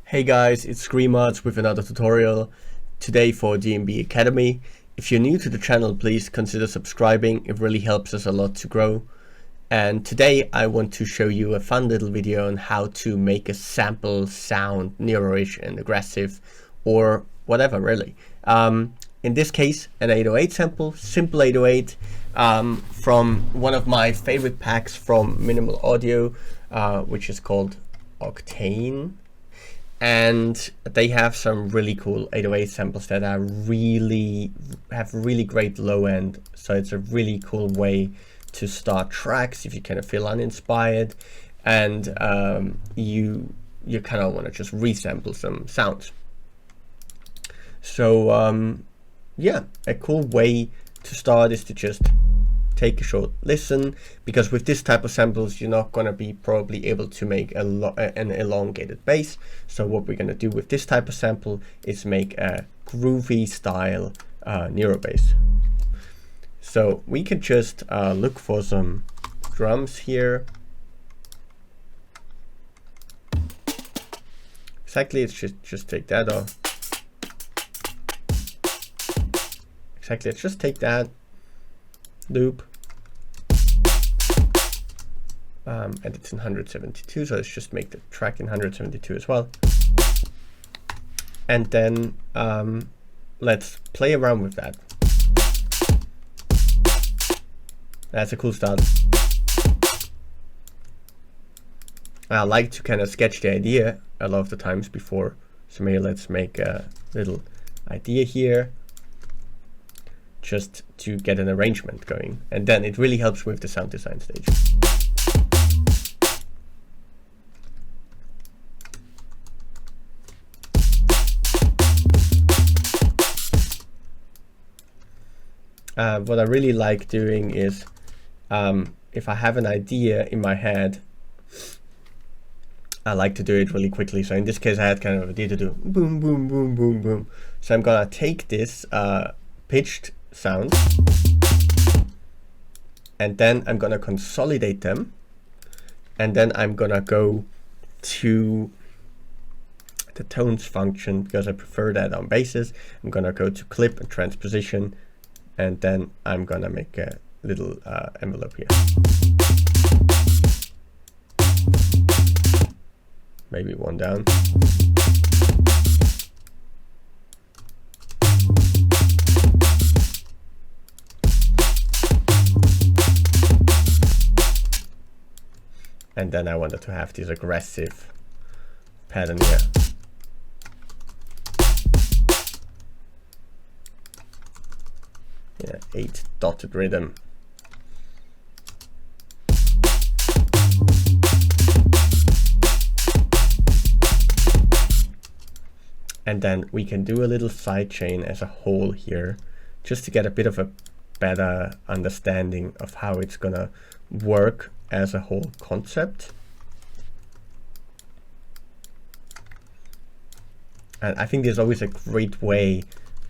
Hey guys, it's Screamods with another tutorial today for DMB Academy. If you're new to the channel, please consider subscribing. It really helps us a lot to grow. And today I want to show you a fun little video on how to make a sample sound neuro-ish and aggressive or whatever really. In this case, an 808 sample, simple 808 from one of my favorite packs from Minimal Audio, which is called Octane. And they have some really cool 808 samples that are have really great low end. So it's a really cool way to start tracks if you kind of feel uninspired and you kind of want to just resample some sounds. So yeah, a cool way to start is to just take a short listen, because with this type of samples you're not going to be probably able to make an elongated bass. So what we're going to do with this type of sample is make a groovy style neuro bass. So we can just look for some drums here. Exactly, let's just take that off. Exactly, let's just take that loop. And it's in 172, so let's just make the track in 172 as well. And then let's play around with that. That's a cool start. I like to kind of sketch the idea a lot of the times before. So maybe let's make a little idea here, just to get an arrangement going. And then it really helps with the sound design stage. What I really like doing is, if I have an idea in my head, I like to do it really quickly. So in this case, I had kind of an idea to do boom, boom, boom, boom, boom. So I'm gonna take this pitched sound, and then I'm gonna consolidate them, and then I'm gonna go to the tones function because I prefer that on basses. I'm gonna go to clip and transposition, and then I'm gonna make a little envelope here. Maybe one down. And then I wanted to have this aggressive pattern here. Yeah, 8 dotted rhythm. And then we can do a little sidechain as a whole here, just to get a bit of a better understanding of how it's gonna work as a whole concept. And I think there's always a great way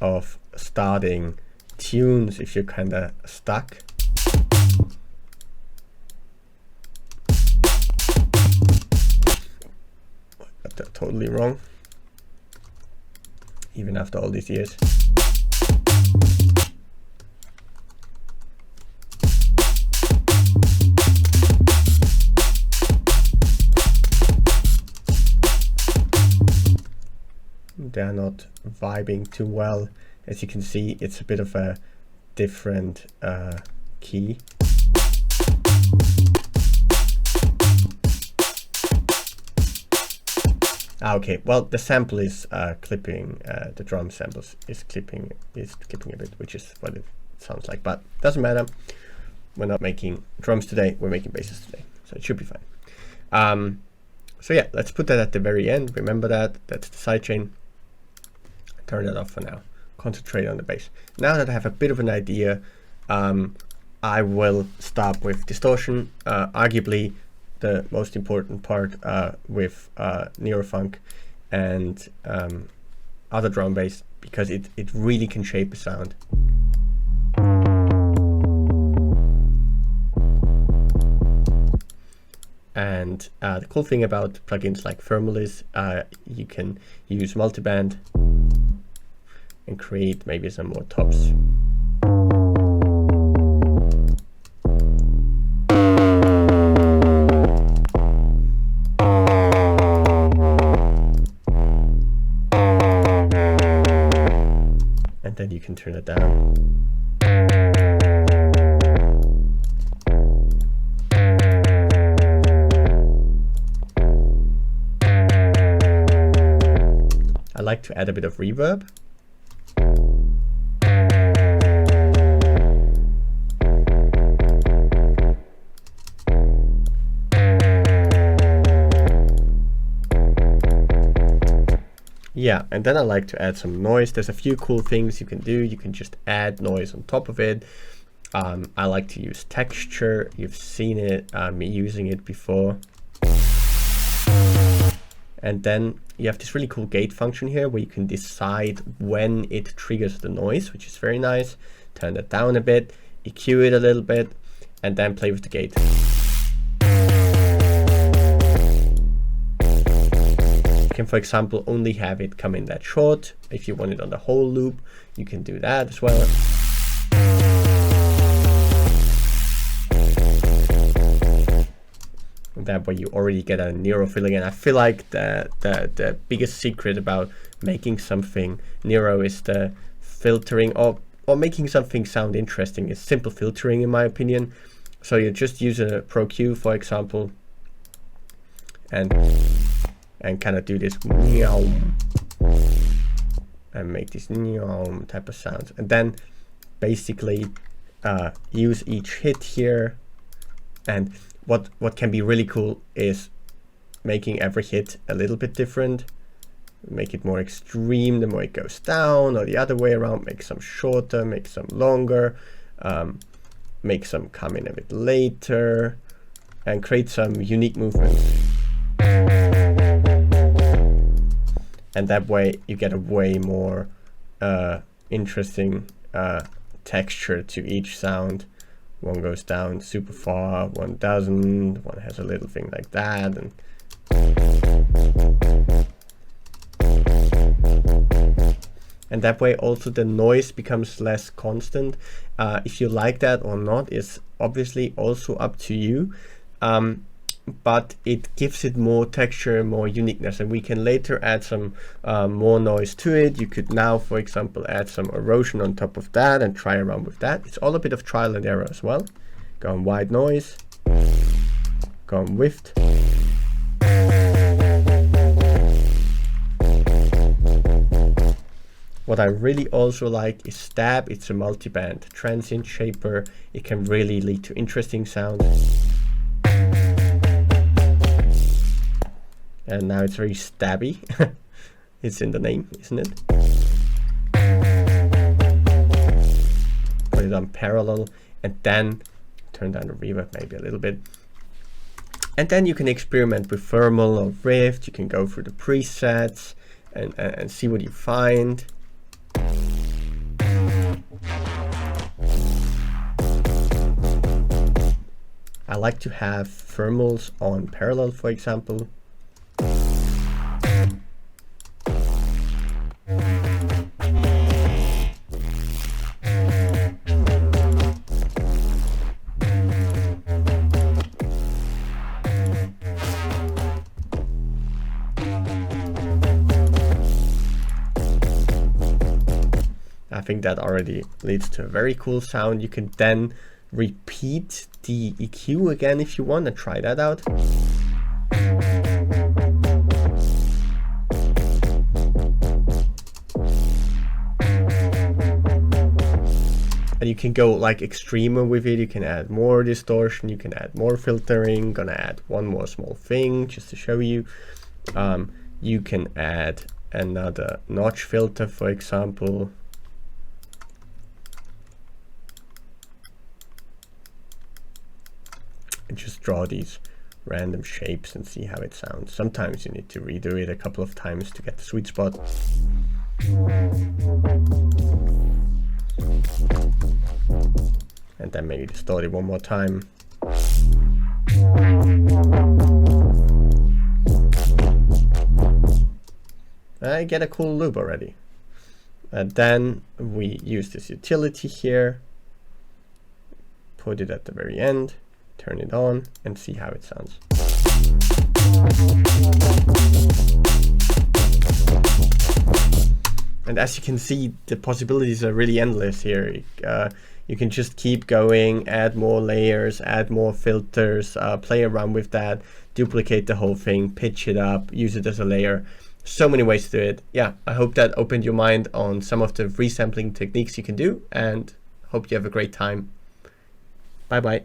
of starting tunes if you're kind of stuck. Got that totally wrong, even after all these years. They're not vibing too well. As you can see, it's a bit of a different key. Okay, well, the sample is clipping, the drum samples is clipping a bit, which is what it sounds like, but doesn't matter. We're not making drums today, we're making basses today, so it should be fine. So yeah, let's put that at the very end. Remember that's the sidechain. Turn that off for now. Concentrate on the bass. Now that I have a bit of an idea, I will start with distortion, arguably the most important part with neurofunk and other drum bass, because it really can shape a sound. And the cool thing about plugins like Thermal is you can use multiband and create maybe some more tops. And then you can turn it down. I like to add a bit of reverb. Yeah, and then I like to add some noise. There's a few cool things you can do. You can just add noise on top of it. I like to use texture. You've seen it, me using it before. And then you have this really cool gate function here where you can decide when it triggers the noise, which is very nice. Turn that down a bit, EQ it a little bit, and then play with the gate. You can, for example, only have it come in that short. If you want it on the whole loop, you can do that as well. That way you already get a Nero feeling. And I feel like the biggest secret about making something Nero is the filtering, or making something sound interesting is simple filtering, in my opinion. So you just use a Pro Q, for example, and kind of do this and make this type of sounds, and then basically use each hit here. And what can be really cool is making every hit a little bit different. Make it more extreme the more it goes down, or the other way around. Make some shorter, make some longer, make some come in a bit later, and create some unique movements. And that way you get a way more interesting texture to each sound. One goes down super far, one doesn't, one has a little thing like that. And that way also the noise becomes less constant. If you like that or not is obviously also up to you. But it gives it more texture, more uniqueness, and we can later add some more noise to it. You could now, for example, add some erosion on top of that and try around with that. It's all a bit of trial and error as well. Go on white noise, go on whiffed. What I really also like is stab. It's a multi-band transient shaper. It can really lead to interesting sounds. And now it's very stabby. It's in the name, isn't it? Put it on parallel and then turn down the reverb maybe a little bit. And then you can experiment with thermal or rift. You can go through the presets and see what you find. I like to have thermals on parallel, for example. I think that already leads to a very cool sound. You can then repeat the EQ again if you want to try that out. And you can go like extremer with it. You can add more distortion, you can add more filtering. Gonna add one more small thing just to show you. You can add another notch filter, for example. And just draw these random shapes and see how it sounds. Sometimes you need to redo it a couple of times to get the sweet spot. And then maybe distort it one more time. I get a cool loop already. Then we use this utility here, put it at the very end, turn it on, and see how it sounds. And as you can see, the possibilities are really endless here. You can just keep going, add more layers, add more filters, play around with that, duplicate the whole thing, pitch it up, use it as a layer. So many ways to do it. Yeah, I hope that opened your mind on some of the resampling techniques you can do, and hope you have a great time. Bye bye.